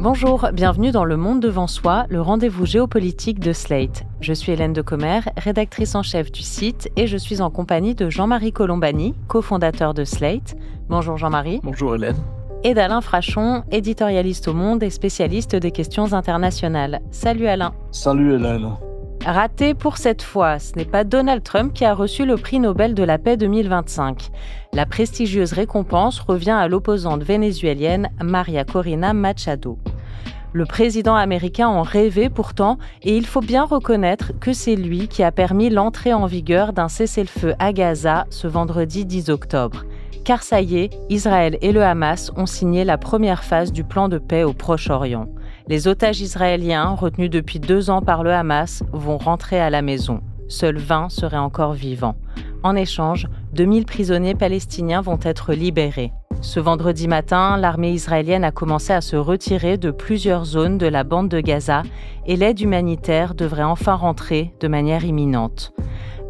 Bonjour, bienvenue dans Le Monde devant soi, le rendez-vous géopolitique de Slate. Je suis Hélène Decomer, rédactrice en chef du site, et je suis en compagnie de Jean-Marie Colombani, cofondateur de Slate. Bonjour Jean-Marie. Bonjour Hélène. Et d'Alain Frachon, éditorialiste au Monde et spécialiste des questions internationales. Salut Alain. Salut Hélène. Raté pour cette fois, ce n'est pas Donald Trump qui a reçu le prix Nobel de la paix 2025. La prestigieuse récompense revient à l'opposante vénézuélienne María Corina Machado. Le président américain en rêvait pourtant, et il faut bien reconnaître que c'est lui qui a permis l'entrée en vigueur d'un cessez-le-feu à Gaza ce vendredi 10 octobre. Car ça y est, Israël et le Hamas ont signé la première phase du plan de paix au Proche-Orient. Les otages israéliens, retenus depuis 2 ans par le Hamas, vont rentrer à la maison. Seuls 20 seraient encore vivants. En échange, 2000 prisonniers palestiniens vont être libérés. Ce vendredi matin, l'armée israélienne a commencé à se retirer de plusieurs zones de la bande de Gaza et l'aide humanitaire devrait enfin rentrer de manière imminente.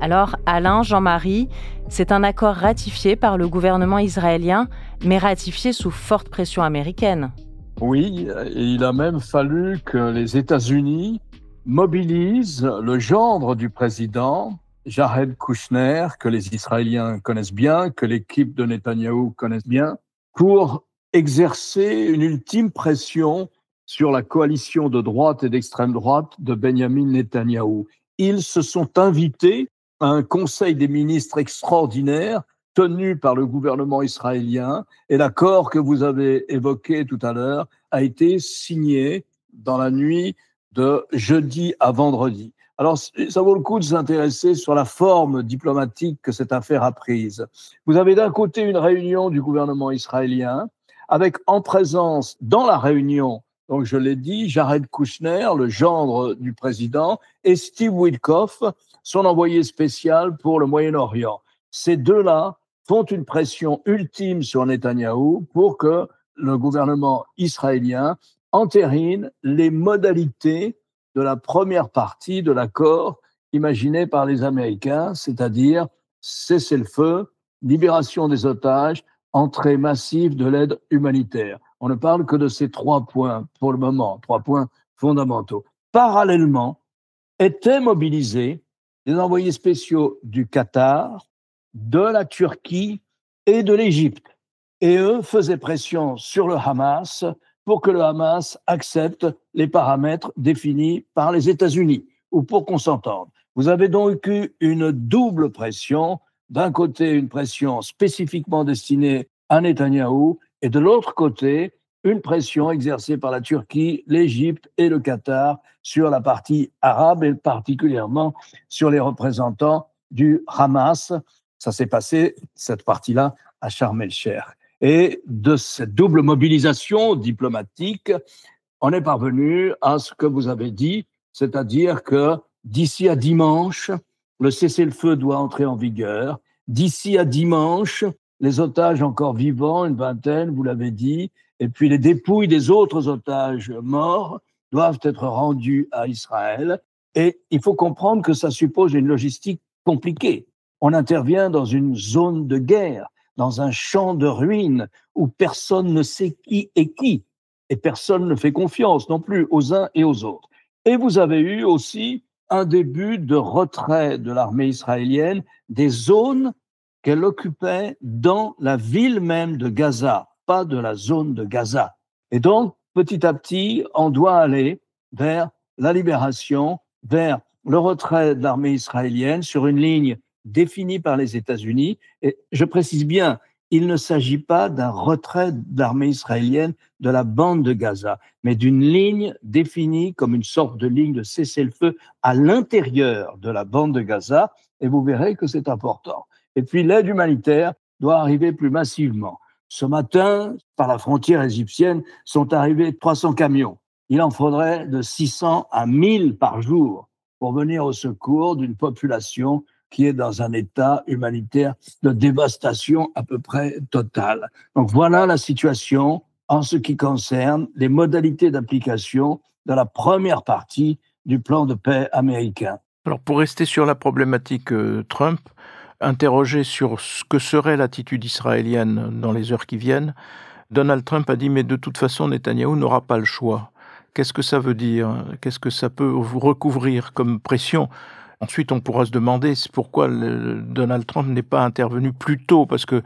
Alors, Alain, Jean-Marie, c'est un accord ratifié par le gouvernement israélien, mais ratifié sous forte pression américaine. Oui, et il a même fallu que les États-Unis mobilisent le gendre du président, Jared Kushner, que les Israéliens connaissent bien, que l'équipe de Netanyahou connaisse bien, pour exercer une ultime pression sur la coalition de droite et d'extrême droite de Benyamin Netanyahou. Ils se sont invités à un conseil des ministres extraordinaire tenu par le gouvernement israélien, et l'accord que vous avez évoqué tout à l'heure a été signé dans la nuit de jeudi à vendredi. Alors, ça vaut le coup de s'intéresser sur la forme diplomatique que cette affaire a prise. Vous avez d'un côté une réunion du gouvernement israélien, avec en présence dans la réunion, donc je l'ai dit, Jared Kushner, le gendre du président, et Steve Witkoff, son envoyé spécial pour le Moyen-Orient. Ces deux-là font une pression ultime sur Netanyahou pour que le gouvernement israélien entérine les modalités de la première partie de l'accord imaginé par les Américains, c'est-à-dire cessez-le-feu, libération des otages, entrée massive de l'aide humanitaire. On ne parle que de ces 3 points pour le moment, 3 points fondamentaux. Parallèlement, étaient mobilisés des envoyés spéciaux du Qatar, de la Turquie et de l'Égypte. Et eux faisaient pression sur le Hamas pour que le Hamas accepte les paramètres définis par les États-Unis, ou pour qu'on s'entende. Vous avez donc eu une double pression, d'un côté une pression spécifiquement destinée à Netanyahou, et de l'autre côté une pression exercée par la Turquie, l'Égypte et le Qatar sur la partie arabe, et particulièrement sur les représentants du Hamas. Ça s'est passé, cette partie-là, à Sharm el-Sheikh. Et de cette double mobilisation diplomatique, on est parvenu à ce que vous avez dit, c'est-à-dire que d'ici à dimanche, le cessez-le-feu doit entrer en vigueur. D'ici à dimanche, les otages encore vivants, une vingtaine, vous l'avez dit, et puis les dépouilles des autres otages morts doivent être rendues à Israël. Et il faut comprendre que ça suppose une logistique compliquée. On intervient dans une zone de guerre, dans un champ de ruines où personne ne sait qui est qui et personne ne fait confiance non plus aux uns et aux autres. Et vous avez eu aussi un début de retrait de l'armée israélienne des zones qu'elle occupait dans la ville même de Gaza, pas de la zone de Gaza. Et donc, petit à petit, on doit aller vers la libération, vers le retrait de l'armée israélienne sur une ligne définie par les États-Unis. Et je précise bien, il ne s'agit pas d'un retrait de l'armée israélienne de la bande de Gaza, mais d'une ligne définie comme une sorte de ligne de cessez-le-feu à l'intérieur de la bande de Gaza, et vous verrez que c'est important. Et puis l'aide humanitaire doit arriver plus massivement. Ce matin, par la frontière égyptienne, sont arrivés 300 camions. Il en faudrait de 600 à 1000 par jour pour venir au secours d'une population qui est dans un état humanitaire de dévastation à peu près totale. Donc voilà la situation en ce qui concerne les modalités d'application de la première partie du plan de paix américain. Alors pour rester sur la problématique Trump, interrogé sur ce que serait l'attitude israélienne dans les heures qui viennent, Donald Trump a dit: «Mais de toute façon, Netanyahou n'aura pas le choix». Qu'est-ce que ça veut dire? Qu'est-ce que ça peut vous recouvrir comme pression? Ensuite, on pourra se demander pourquoi Donald Trump n'est pas intervenu plus tôt, parce que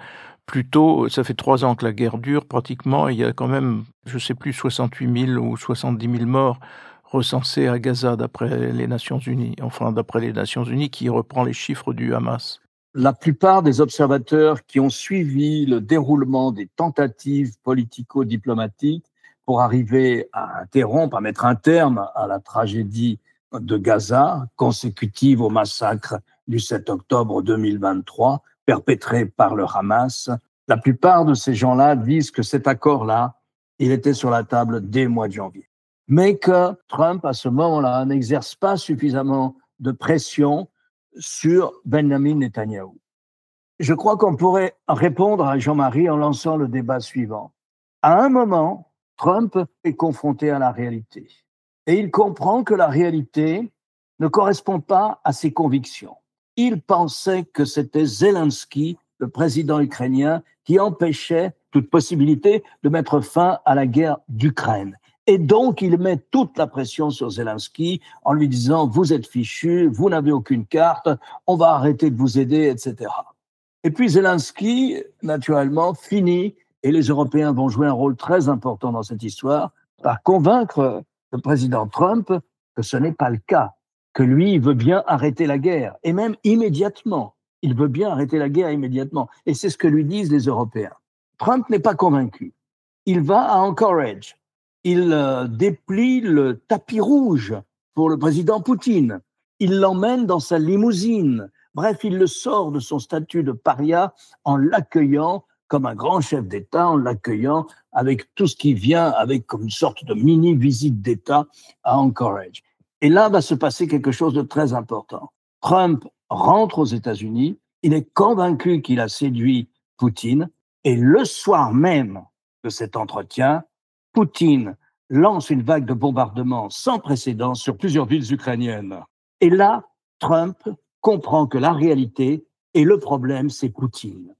plus tôt, ça fait 3 ans que la guerre dure pratiquement, et il y a quand même, je ne sais plus, 68 000 ou 70 000 morts recensés à Gaza d'après les Nations Unies, enfin d'après les Nations Unies qui reprend les chiffres du Hamas. La plupart des observateurs qui ont suivi le déroulement des tentatives politico-diplomatiques pour arriver à interrompre, à mettre un terme à la tragédie de Gaza, consécutive au massacre du 7 octobre 2023, perpétré par le Hamas, la plupart de ces gens-là disent que cet accord-là, il était sur la table dès le mois de janvier. Mais que Trump, à ce moment-là, n'exerce pas suffisamment de pression sur Benjamin Netanyahou. Je crois qu'on pourrait répondre à Jean-Marie en lançant le débat suivant. À un moment, Trump est confronté à la réalité. Et il comprend que la réalité ne correspond pas à ses convictions. Il pensait que c'était Zelensky, le président ukrainien, qui empêchait toute possibilité de mettre fin à la guerre d'Ukraine. Et donc, il met toute la pression sur Zelensky en lui disant « Vous êtes fichu, vous n'avez aucune carte, on va arrêter de vous aider, etc. » Et puis Zelensky, naturellement, finit, et les Européens vont jouer un rôle très important dans cette histoire, par convaincre le président Trump que ce n'est pas le cas, que lui, il veut bien arrêter la guerre, et même immédiatement. Il veut bien arrêter la guerre immédiatement. Et c'est ce que lui disent les Européens. Trump n'est pas convaincu. Il va à Anchorage. Il déplie le tapis rouge pour le président Poutine. Il l'emmène dans sa limousine. Bref, il le sort de son statut de paria en l'accueillant comme un grand chef d'État, en l'accueillant avec tout ce qui vient, avec comme une sorte de mini-visite d'État à Anchorage. Et là va se passer quelque chose de très important. Trump rentre aux États-Unis, il est convaincu qu'il a séduit Poutine, et le soir même de cet entretien, Poutine lance une vague de bombardements sans précédent sur plusieurs villes ukrainiennes. Et là, Trump comprend que la réalité et le problème, c'est Poutine.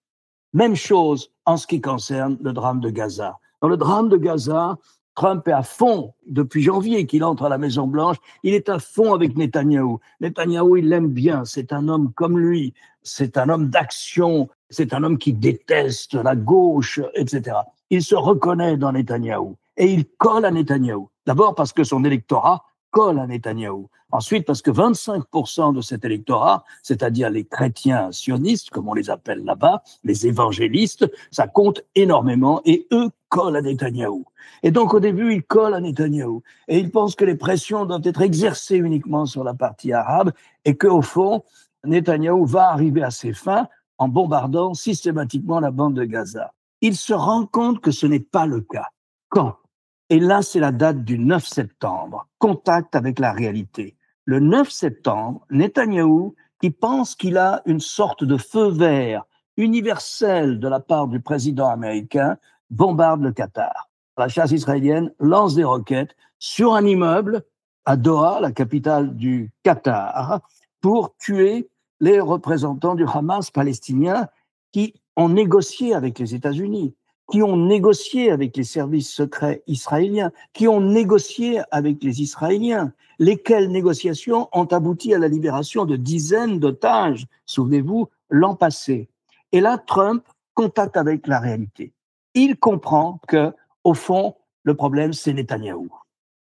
Même chose en ce qui concerne le drame de Gaza. Dans le drame de Gaza, Trump est à fond depuis janvier qu'il entre à la Maison-Blanche. Il est à fond avec Netanyahou. Netanyahou, il l'aime bien. C'est un homme comme lui. C'est un homme d'action. C'est un homme qui déteste la gauche, etc. Il se reconnaît dans Netanyahou et il colle à Netanyahou. D'abord parce que son électorat colle à Netanyahou. Ensuite, parce que 25% de cet électorat, c'est-à-dire les chrétiens sionistes, comme on les appelle là-bas, les évangélistes, ça compte énormément et eux collent à Netanyahou. Et donc, au début, ils collent à Netanyahou. Et ils pensent que les pressions doivent être exercées uniquement sur la partie arabe et qu'au fond, Netanyahou va arriver à ses fins en bombardant systématiquement la bande de Gaza. Il se rend compte que ce n'est pas le cas. Quand ? Et là, c'est la date du 9 septembre. Contact avec la réalité. Le 9 septembre, Netanyahou, qui pense qu'il a une sorte de feu vert universel de la part du président américain, bombarde le Qatar. La chasse israélienne lance des roquettes sur un immeuble à Doha, la capitale du Qatar, pour tuer les représentants du Hamas palestinien qui ont négocié avec les États-Unis, qui ont négocié avec les services secrets israéliens, qui ont négocié avec les Israéliens, lesquelles négociations ont abouti à la libération de dizaines d'otages, souvenez-vous, l'an passé. Et là, Trump contacte avec la réalité. Il comprend que, au fond, le problème, c'est Netanyahou.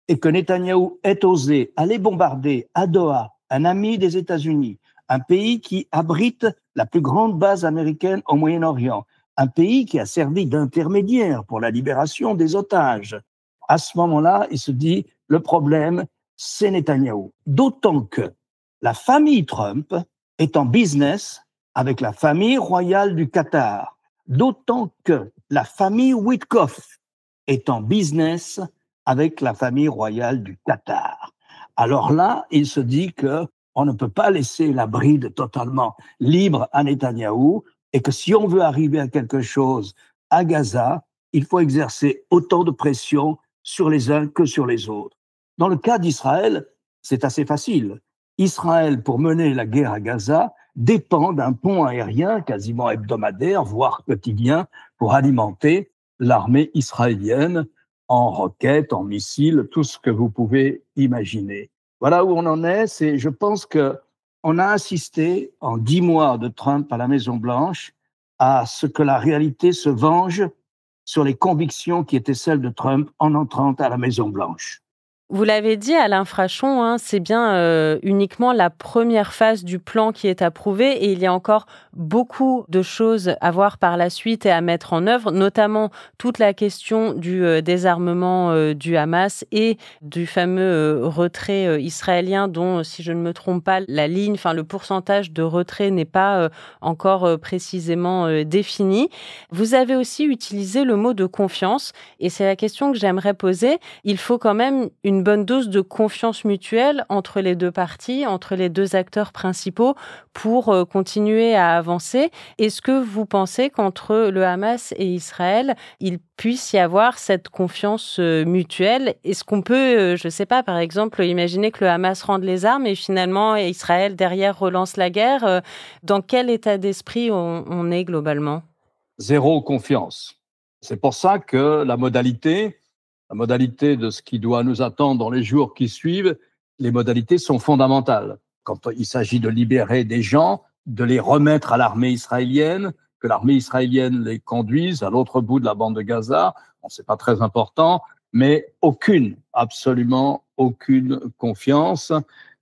Et que Netanyahou ait osé aller bombarder à Doha, un ami des États-Unis, un pays qui abrite la plus grande base américaine au Moyen-Orient, un pays qui a servi d'intermédiaire pour la libération des otages. À ce moment-là, il se dit, le problème, c'est Netanyahou. D'autant que la famille Trump est en business avec la famille royale du Qatar. D'autant que la famille Witkoff est en business avec la famille royale du Qatar. Alors là, il se dit qu'on ne peut pas laisser la bride totalement libre à Netanyahou, et que si on veut arriver à quelque chose à Gaza, il faut exercer autant de pression sur les uns que sur les autres. Dans le cas d'Israël, c'est assez facile. Israël, pour mener la guerre à Gaza, dépend d'un pont aérien quasiment hebdomadaire, voire quotidien, pour alimenter l'armée israélienne en roquettes, en missiles, tout ce que vous pouvez imaginer. Voilà où on en est. Je pense qu'on a assisté en 10 mois de Trump à la Maison-Blanche à ce que la réalité se venge sur les convictions qui étaient celles de Trump en entrant à la Maison-Blanche. Vous l'avez dit, Alain Frachon, hein, c'est bien uniquement la première phase du plan qui est approuvée et il y a encore beaucoup de choses à voir par la suite et à mettre en œuvre, notamment toute la question du désarmement du Hamas et du fameux retrait israélien dont, si je ne me trompe pas, la ligne, enfin le pourcentage de retrait n'est pas encore précisément défini. Vous avez aussi utilisé le mot de confiance et c'est la question que j'aimerais poser. Il faut quand même une bonne dose de confiance mutuelle entre les deux parties, entre les deux acteurs principaux pour continuer à avancer. Est-ce que vous pensez qu'entre le Hamas et Israël, il puisse y avoir cette confiance mutuelle? Est-ce qu'on peut, je ne sais pas, par exemple, imaginer que le Hamas rende les armes et finalement Israël derrière relance la guerre? Dans quel état d'esprit on est globalement? Zéro confiance. C'est pour ça que la modalité de ce qui doit nous attendre dans les jours qui suivent, les modalités sont fondamentales. Quand il s'agit de libérer des gens, de les remettre à l'armée israélienne, que l'armée israélienne les conduise à l'autre bout de la bande de Gaza, bon, c'est pas très important, mais absolument aucune confiance.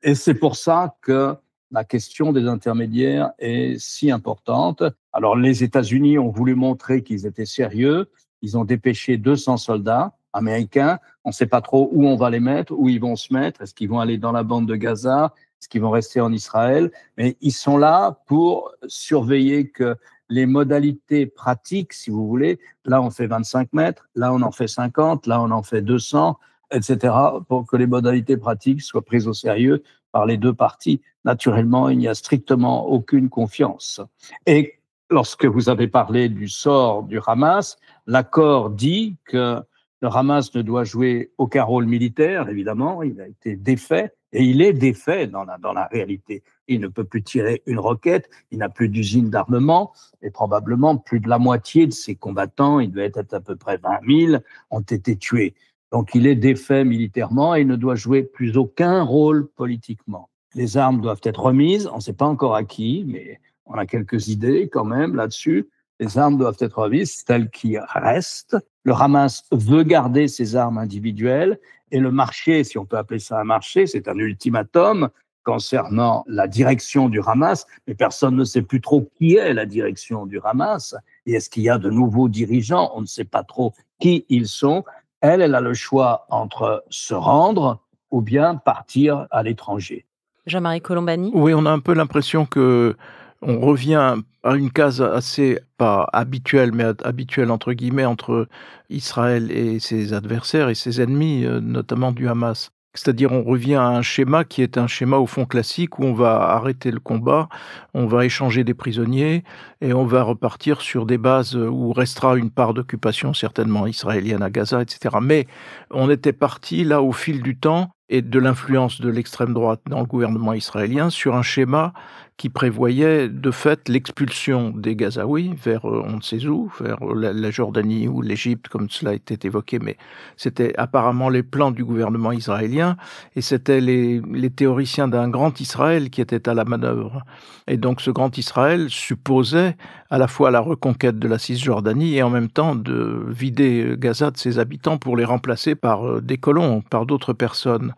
Et c'est pour ça que la question des intermédiaires est si importante. Alors, les États-Unis ont voulu montrer qu'ils étaient sérieux. Ils ont dépêché 200 soldats américains. On ne sait pas trop où on va les mettre, où ils vont se mettre. Est-ce qu'ils vont aller dans la bande de Gaza? Est-ce qu'ils vont rester en Israël? Mais ils sont là pour surveiller que les modalités pratiques, si vous voulez, là on fait 25 mètres, là on en fait 50, là on en fait 200, etc., pour que les modalités pratiques soient prises au sérieux par les deux parties. Naturellement, il n'y a strictement aucune confiance. Et lorsque vous avez parlé du sort du Hamas, l'accord dit que le Hamas ne doit jouer aucun rôle militaire, évidemment, il a été défait, et il est défait dans la réalité. Il ne peut plus tirer une roquette, il n'a plus d'usine d'armement, et probablement plus de la moitié de ses combattants, il devait être à peu près 20 000, ont été tués. Donc il est défait militairement et il ne doit jouer plus aucun rôle politiquement. Les armes doivent être remises, on ne sait pas encore à qui, mais on a quelques idées quand même là-dessus. Les armes doivent être remises, telles qui restent. Le Hamas veut garder ses armes individuelles et le marché, si on peut appeler ça un marché, c'est un ultimatum concernant la direction du Hamas, mais personne ne sait plus trop qui est la direction du Hamas et est-ce qu'il y a de nouveaux dirigeants, on ne sait pas trop qui ils sont. Elle a le choix entre se rendre ou bien partir à l'étranger. Jean-Marie Colombani? Oui, on a un peu l'impression que on revient à une case assez, pas habituelle, mais habituelle entre guillemets, entre Israël et ses adversaires et ses ennemis, notamment du Hamas. C'est-à-dire, on revient à un schéma qui est un schéma au fond classique où on va arrêter le combat, on va échanger des prisonniers et on va repartir sur des bases où restera une part d'occupation certainement israélienne à Gaza, etc. Mais on était parti là au fil du temps et de l'influence de l'extrême droite dans le gouvernement israélien sur un schéma qui prévoyait de fait l'expulsion des Gazaouis vers on ne sait où, vers la Jordanie ou l'Égypte, comme cela a été évoqué, mais c'était apparemment les plans du gouvernement israélien, et c'était les théoriciens d'un grand Israël qui étaient à la manœuvre. Et donc ce grand Israël supposait à la fois la reconquête de la Cisjordanie et en même temps de vider Gaza de ses habitants pour les remplacer par des colons, par d'autres personnes,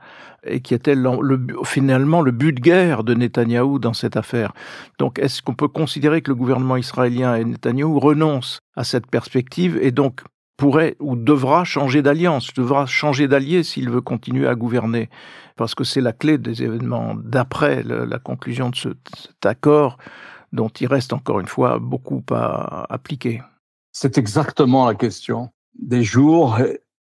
et qui était finalement le but de guerre de Netanyahou dans cette affaire. Donc est-ce qu'on peut considérer que le gouvernement israélien et Netanyahou renoncent à cette perspective et donc pourrait ou devra changer d'alliance, devra changer d'allié s'il veut continuer à gouverner? Parce que c'est la clé des événements d'après la conclusion de cet accord dont il reste encore une fois beaucoup à appliquer. C'est exactement la question des jours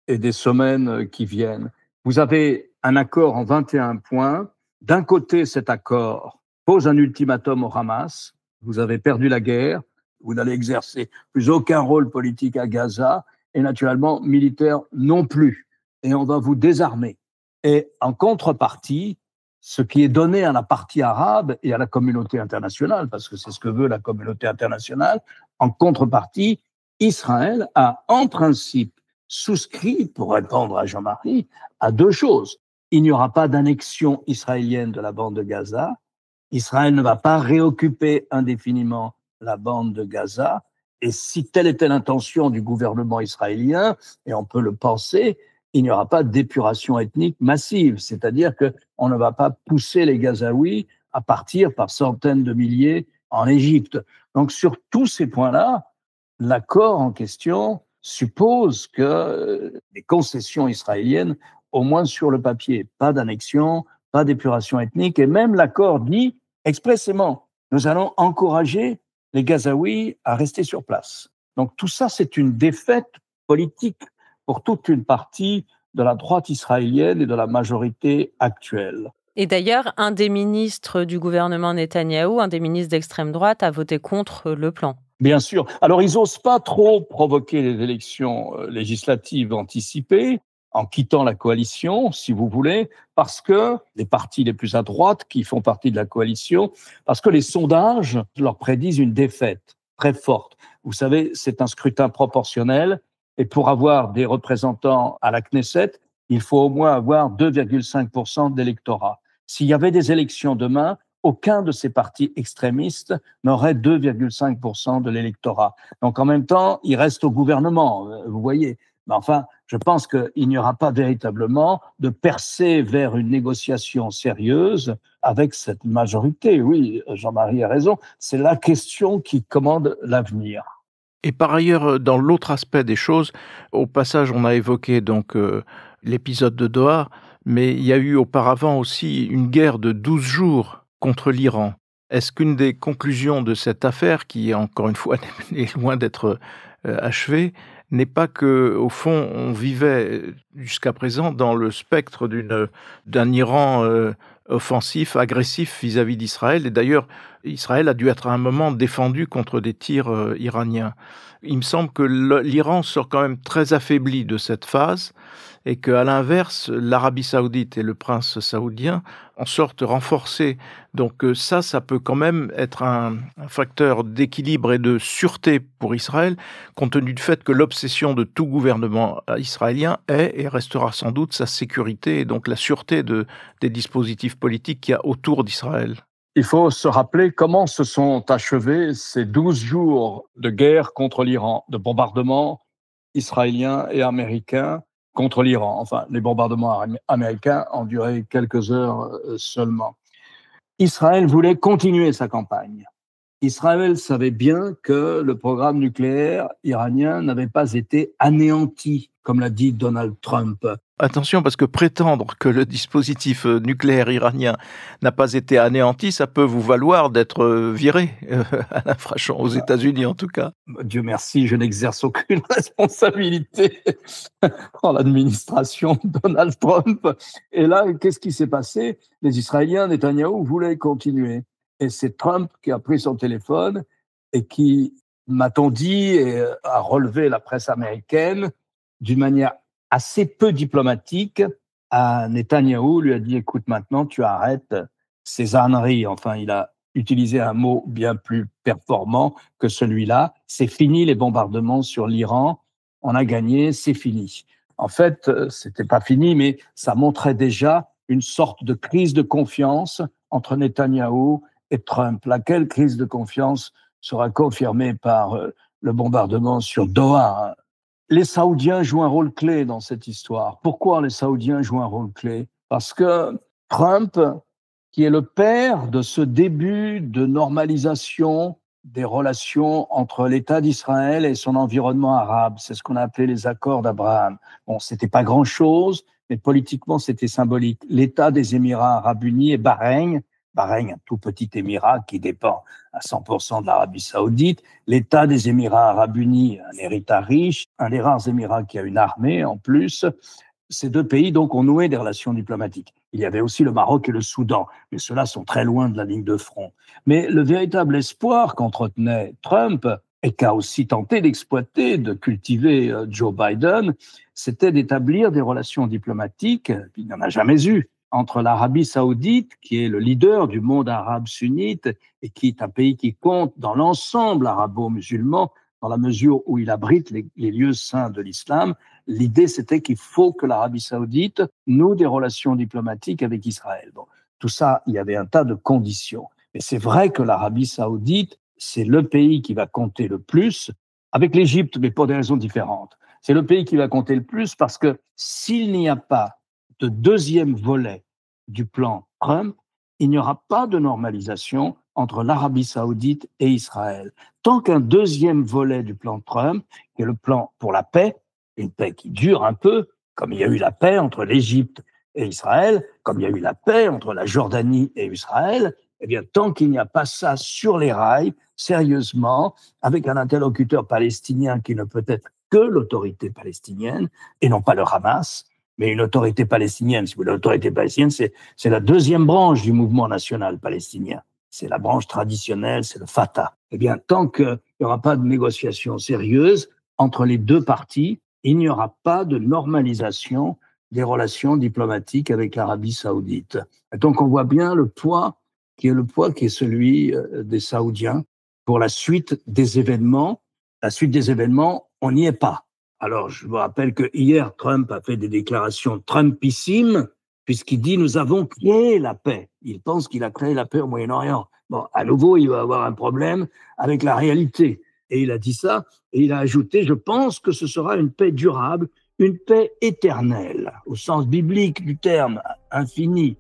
et des semaines qui viennent. Vous avez un accord en 21 points. D'un côté, cet accord pose un ultimatum au Hamas. Vous avez perdu la guerre, vous n'allez exercer plus aucun rôle politique à Gaza et naturellement militaire non plus. Et on va vous désarmer. Et en contrepartie, ce qui est donné à la partie arabe et à la communauté internationale, parce que c'est ce que veut la communauté internationale, en contrepartie, Israël a en principe souscrit, pour répondre à Jean-Marie, à deux choses. Il n'y aura pas d'annexion israélienne de la bande de Gaza. Israël ne va pas réoccuper indéfiniment la bande de Gaza. Et si telle était l'intention du gouvernement israélien, et on peut le penser, il n'y aura pas d'épuration ethnique massive. C'est-à-dire qu'on ne va pas pousser les Gazaouis à partir par centaines de milliers en Égypte. Donc sur tous ces points-là, l'accord en question suppose que les concessions israéliennes, au moins sur le papier, pas d'annexion, pas d'épuration ethnique, et même l'accord dit expressément, nous allons encourager les Gazaouis à rester sur place. Donc tout ça, c'est une défaite politique pour toute une partie de la droite israélienne et de la majorité actuelle. Et d'ailleurs, un des ministres du gouvernement Netanyahou, un des ministres d'extrême droite, a voté contre le plan. Bien sûr. Alors, ils n'osent pas trop provoquer les élections législatives anticipées en quittant la coalition, si vous voulez, parce que les partis les plus à droite qui font partie de la coalition, parce que les sondages leur prédisent une défaite très forte. Vous savez, c'est un scrutin proportionnel et pour avoir des représentants à la Knesset, il faut au moins avoir 2,5% d'électorat. S'il y avait des élections demain, aucun de ces partis extrémistes n'aurait 2,5% de l'électorat. Donc en même temps, il reste au gouvernement, vous voyez. Mais enfin, je pense qu'il n'y aura pas véritablement de percée vers une négociation sérieuse avec cette majorité. Oui, Jean-Marie a raison, c'est la question qui commande l'avenir. Et par ailleurs, dans l'autre aspect des choses, au passage, on a évoqué donc l'épisode de Doha, mais il y a eu auparavant aussi une guerre de 12 jours contre l'Iran. Est-ce qu'une des conclusions de cette affaire, qui encore une fois est loin d'être achevée, n'est pas que, au fond, on vivait jusqu'à présent dans le spectre d'un Iran offensif, agressif vis-à-vis d'Israël. Et d'ailleurs, Israël a dû être à un moment défendu contre des tirs iraniens. Il me semble que l'Iran sort quand même très affaibli de cette phase et qu'à l'inverse, l'Arabie saoudite et le prince saoudien en sortent renforcés. Donc ça peut quand même être un facteur d'équilibre et de sûreté pour Israël, compte tenu du fait que l'obsession de tout gouvernement israélien est et restera sans doute sa sécurité et donc la sûreté des dispositifs politiques qu'il y a autour d'Israël. Il faut se rappeler comment se sont achevés ces 12 jours de guerre contre l'Iran, de bombardements israéliens et américains contre l'Iran. Enfin, les bombardements américains ont duré quelques heures seulement. Israël voulait continuer sa campagne. Israël savait bien que le programme nucléaire iranien n'avait pas été anéanti, comme l'a dit Donald Trump. Attention, parce que prétendre que le dispositif nucléaire iranien n'a pas été anéanti, ça peut vous valoir d'être viré à l'infraction, aux États-Unis en tout cas. Dieu merci, je n'exerce aucune responsabilité dans l'administration de Donald Trump. Et là, qu'est-ce qui s'est passé? Les Israéliens, Netanyahou, voulaient continuer. Et c'est Trump qui a pris son téléphone et qui, m'a-t-on dit, a relevé la presse américaine d'une manière assez peu diplomatique à Netanyahou, lui a dit « Écoute, maintenant, tu arrêtes ces âneries ». Enfin, il a utilisé un mot bien plus performant que celui-là. C'est fini les bombardements sur l'Iran, on a gagné, c'est fini. En fait, c'était pas fini, mais ça montrait déjà une sorte de crise de confiance entre Netanyahou et Trump. Laquelle crise de confiance sera confirmée par le bombardement sur Doha. Les Saoudiens jouent un rôle clé dans cette histoire. Pourquoi les Saoudiens jouent un rôle clé? Parce que Trump, qui est le père de ce début de normalisation des relations entre l'État d'Israël et son environnement arabe, c'est ce qu'on a appelé les accords d'Abraham. Bon, c'était pas grand-chose, mais politiquement, c'était symbolique. L'État des Émirats arabes unis et Bahreïn, un tout petit émirat qui dépend à 100% de l'Arabie saoudite, l'État des Émirats arabes unis, un État riche, un des rares Émirats qui a une armée en plus. Ces deux pays donc ont noué des relations diplomatiques. Il y avait aussi le Maroc et le Soudan, mais ceux-là sont très loin de la ligne de front. Mais le véritable espoir qu'entretenait Trump et qu'a aussi tenté d'exploiter, de cultiver Joe Biden, c'était d'établir des relations diplomatiques, il n'y en a jamais eu, entre l'Arabie saoudite, qui est le leader du monde arabe sunnite et qui est un pays qui compte dans l'ensemble arabo-musulman dans la mesure où il abrite les lieux saints de l'islam. L'idée, c'était qu'il faut que l'Arabie saoudite noue des relations diplomatiques avec Israël. Bon, tout ça, il y avait un tas de conditions. Mais c'est vrai que l'Arabie saoudite, c'est le pays qui va compter le plus, avec l'Égypte, mais pour des raisons différentes. C'est le pays qui va compter le plus parce que s'il n'y a pas de deuxième volet du plan Trump, il n'y aura pas de normalisation entre l'Arabie saoudite et Israël. Tant qu'un deuxième volet du plan Trump, qui est le plan pour la paix, une paix qui dure un peu, comme il y a eu la paix entre l'Égypte et Israël, comme il y a eu la paix entre la Jordanie et Israël, eh bien, tant qu'il n'y a pas ça sur les rails, sérieusement, avec un interlocuteur palestinien qui ne peut être que l'autorité palestinienne, et non pas le Hamas, mais une autorité palestinienne. Si vous voulez, l'autorité palestinienne, c'est la deuxième branche du mouvement national palestinien. C'est la branche traditionnelle, c'est le Fatah. Eh bien, tant qu'il n'y aura pas de négociation sérieuse entre les deux parties, il n'y aura pas de normalisation des relations diplomatiques avec l'Arabie saoudite. Et donc, on voit bien le poids qui est celui des Saoudiens pour la suite des événements. La suite des événements, on n'y est pas. Alors, je vous rappelle que hier, Trump a fait des déclarations trumpissimes, puisqu'il dit « nous avons créé la paix ». Il pense qu'il a créé la paix au Moyen-Orient. Bon, à nouveau, il va avoir un problème avec la réalité. Et il a dit ça, et il a ajouté « je pense que ce sera une paix durable, une paix éternelle, au sens biblique du terme, infini ».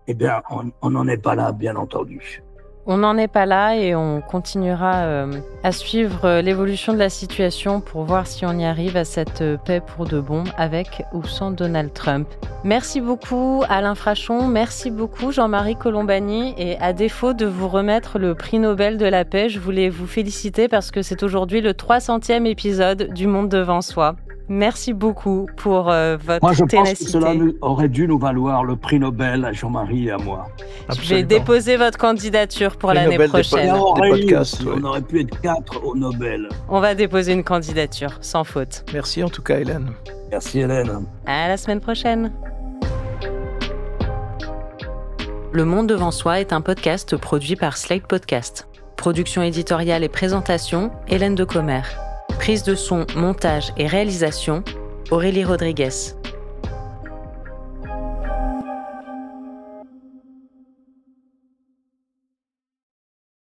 Eh bien, on n'en est pas là, bien entendu. On n'en est pas là et on continuera à suivre l'évolution de la situation pour voir si on y arrive à cette paix pour de bon avec ou sans Donald Trump. Merci beaucoup Alain Frachon, merci beaucoup Jean-Marie Colombani et à défaut de vous remettre le prix Nobel de la paix, je voulais vous féliciter parce que c'est aujourd'hui le 300e épisode du Monde devant soi. Merci beaucoup pour votre ténacité. Moi, je pense que cela aurait dû nous valoir le prix Nobel à Jean-Marie et à moi. Absolument. Je vais déposer votre candidature pour l'année prochaine. On aurait pu être 4 au Nobel. On va déposer une candidature, sans faute. Merci en tout cas, Hélène. Merci, Hélène. À la semaine prochaine. Le Monde devant soi est un podcast produit par Slate Podcast. Production éditoriale et présentation, Hélène Decomer. Prise de son, montage et réalisation, Aurélie Rodriguez.